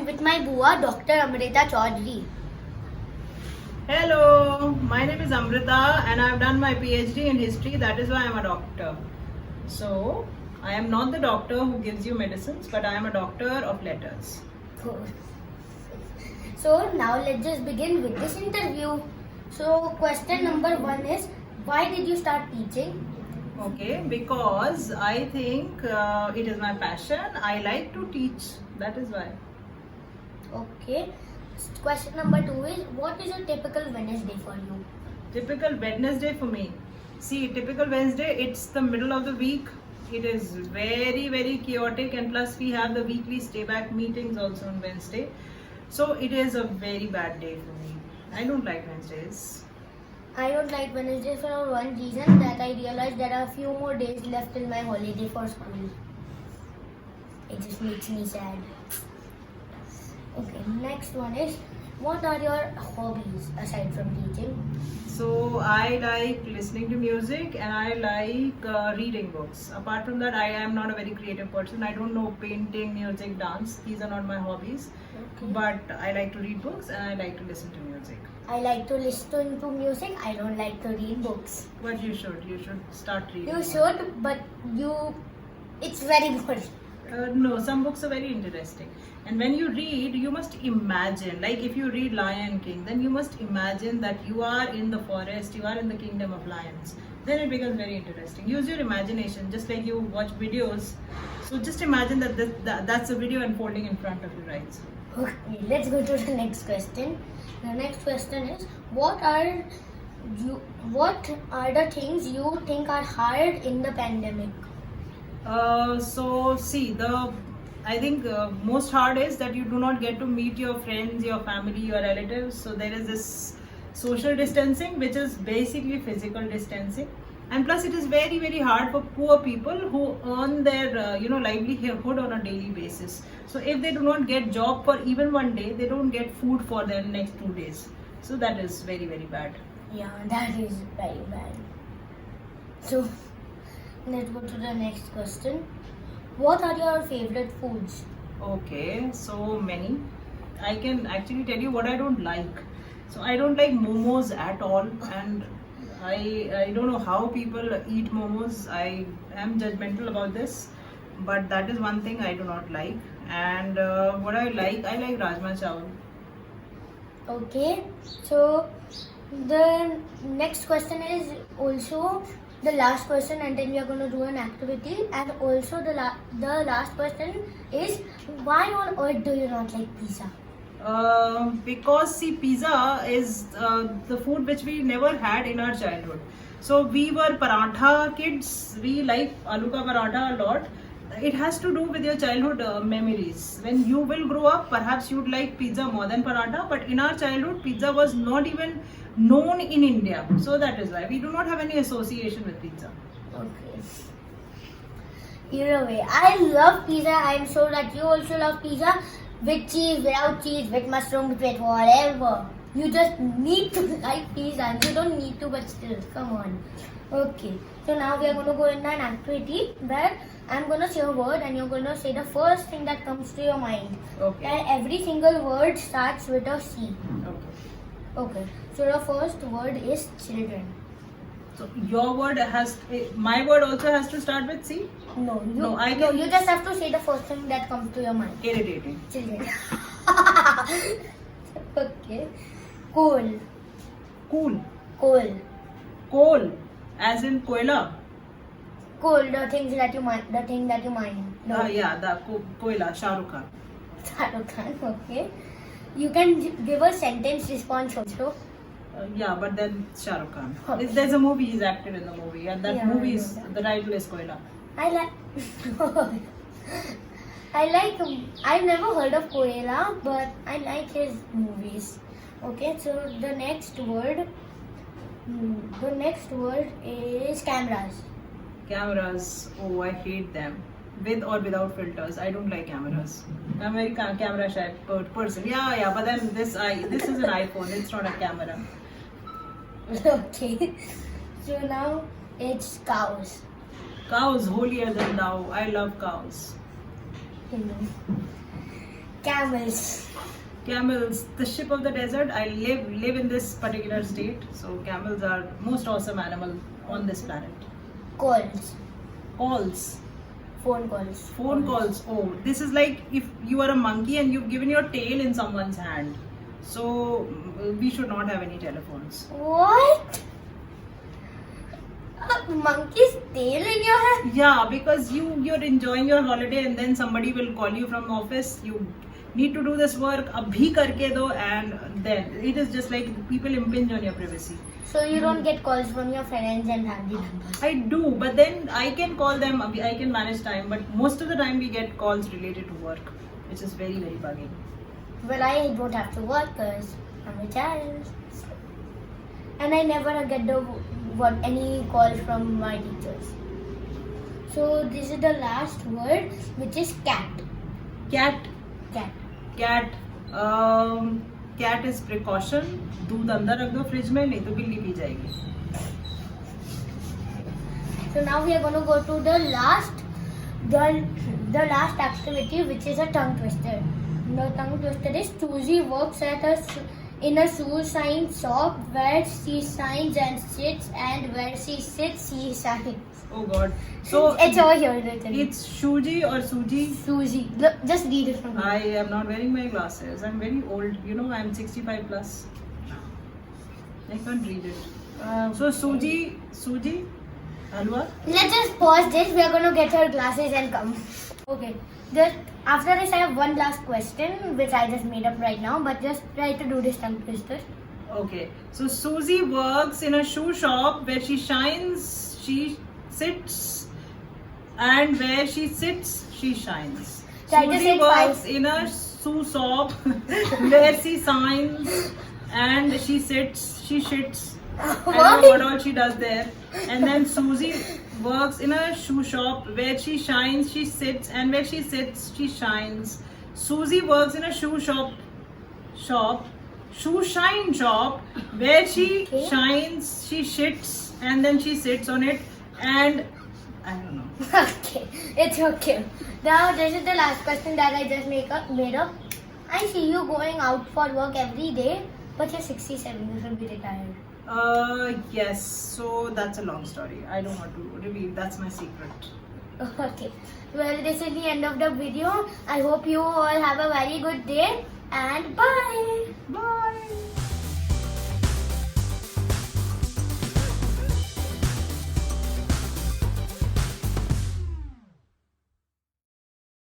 with my Bua, Dr. Amrita Chaudhary. Hello, my name is Amrita and I've done my PhD in history. That is why I'm a doctor. So, I am not the doctor who gives you medicines, but I am a doctor of letters. Cool. So now let's just begin with this interview. So question number 1 is, why did you start teaching? Okay, because I think it is my passion. I like to teach. That is why. Okay. Question number 2 is, what is a typical Wednesday for you? Typical Wednesday for me. See, typical Wednesday, it's the middle of the week. It is very, very chaotic, and plus we have the weekly stay back meetings also on Wednesday. So it is a very bad day for me. I don't like Wednesdays. I don't like Wednesdays for one reason, that I realized there are a few more days left till my holiday for school. It just makes me sad. Okay, next one is, what are your hobbies aside from teaching? So I like listening to music and I like reading books. Apart from that, I am not a very creative person. I don't know painting, music, dance. These are not my hobbies. Okay. But I like to read books and I like to listen to music. I like to listen to music. I don't like to read books. But you should start reading. You should, but it's very boring. No, some books are very interesting. And when you read, you must imagine. Like if you read Lion King, then you must imagine that you are in the forest, you are in the kingdom of lions. Then it becomes very interesting. Use your imagination, just like you watch videos. So just imagine that's a video unfolding in front of your eyes. Okay, let's go to the next question. The next question is, what are the things you think are hard in the pandemic? So see, I think most hard is that you do not get to meet your friends, your family, your relatives. So there is this social distancing, which is basically physical distancing, and plus it is very, very hard for poor people who earn their livelihood on a daily basis. So if they do not get job for even one day, they don't get food for their next 2 days. So that is very, very bad. Yeah, that is very bad. So let's go to the next question. What are your favorite foods? Okay, so many. I can actually tell you what I don't like. So I don't like momos at all, and I don't know how people eat momos. I am judgmental about this, but that is one thing I do not like. And what I like rajma chawal. Okay, so the next question is also the last question, and then we are going to do an activity. And also the last question is, why on earth do you not like pizza? Because see, pizza is the food which we never had in our childhood. So we were paratha kids. We like aloo ka paratha a lot. It has to do with your childhood memories. When you will grow up, perhaps you'd like pizza more than paratha. But in our childhood, pizza was not even known in India. So that is why we do not have any association with pizza. Okay. Either way, I love pizza. I am sure that you also love pizza. With cheese, without cheese, with mushrooms, with whatever. You just need to like pizza, and you don't need to, but still, come on. Okay, so now we are going to go in an activity where I'm going to say a word and you're going to say the first thing that comes to your mind. Okay. And every single word starts with a C. Okay. Okay, so the first word is children. So your word my word also has to start with C? No, you you just have to say the first thing that comes to your mind. Irritating. Children. Okay. Cool. Cool. Coal. Coal. As in koila. Coal, the thing that you mine. No. The koila, Shah Rukh Khan. Shah Rukh Khan, okay. You can give a sentence response also. But then Shah Rukh Khan. Okay. There's a movie, he's acted in the movie, and that Yeah, movie I is, know that. the title is Koila. I've never heard of Koela, but I like his movies. Okay, so the next word is cameras. Cameras, oh, I hate them. With or without filters, I don't like cameras. I'm a very camera shy person. Yeah, but then this is an iPhone, it's not a camera. Okay, so now it's cows. Cows holier than thou. I love cows. Camels. Camels, the ship of the desert. I live in this particular state, so camels are most awesome animal on this planet. Calls. Calls. Phone calls. Phone calls. Oh, this is like if you are a monkey and you've given your tail in someone's hand. So we should not have any telephones. What? A monkey's tail in your hand? Yeah, because you're enjoying your holiday and then somebody will call you from office. You need to do this work. Abhi karke do, and then it is just like people impinge on your privacy. So you don't get calls from your friends and family members. I do, but then I can call them. I can manage time, but most of the time we get calls related to work, which is very bugging. Well, I don't have to work because I'm a child. And I never get any calls from my teachers. So this is the last word, which is cat. Cat. Cat. Cat. Cat is precaution. दूध अंदर रख दो fridge में, नहीं तो बिल्ली P जाएगी. So now we are going to go to the last activity, which is a tongue twister. The tongue twister is Susie works in a shoe shine shop where she shines and sits, and where she sits she shines. Oh God. So It's over here written. it's Shuji or Suji. Susie. Look, just read it from here. I am not wearing my glasses. I'm very old. You know, I'm 65 plus. I can't read it. So Suji, Halwa. Let's just pause this. We are going to get her glasses and come. Okay. Just after this, I have one last question, which I just made up right now. But just try to do this tongue twister. Okay. So Susie works in a shoe shop where she shines, she sits, and where she sits, she shines. Try to Susie say it works fast. in a shoe shop where she shines and she sits, she shits. I don't know what all she does there. And then Susie works in a shoe shop where she shines, she sits, and where she sits, she shines. Susie works in a shoe shine shop, where she shines, she shits, and then she sits on it. And I don't know. Okay, it's okay. Now this is the last question that I just made up. I see you going out for work every day, but you're 67. You should be retired. Yes. So that's a long story. I don't want to reveal. That's my secret. Okay. Well, this is the end of the video. I hope you all have a very good day, and bye. Bye.